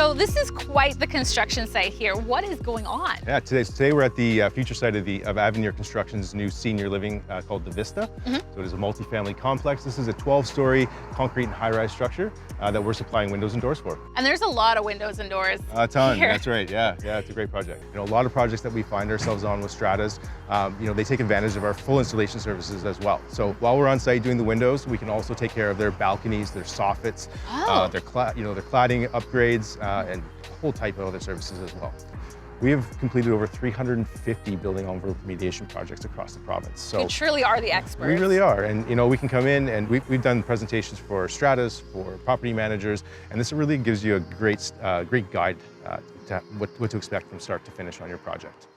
Joe, this is quite the construction site here. What is going on? Yeah, today we're at the future site of Avenir Construction's new senior living called the Vista. So it is a multi-family complex. This is a 12-story concrete and high-rise structure that we're supplying windows and doors for. And there's a lot of windows and doors. A ton, here. That's right. Yeah, it's a great project. A lot of projects that we find ourselves on with Stratas, they take advantage of our full installation services as well. So while we're on site doing the windows, we can also take care of their balconies, their soffits, their cladding upgrades, and a whole type of other services as well. We have completed over 350 building envelope remediation projects across the province. So you truly are the experts. We really are, and we can come in and we've done presentations for stratas, for property managers, and this really gives you a great guide to what to expect from start to finish on your project.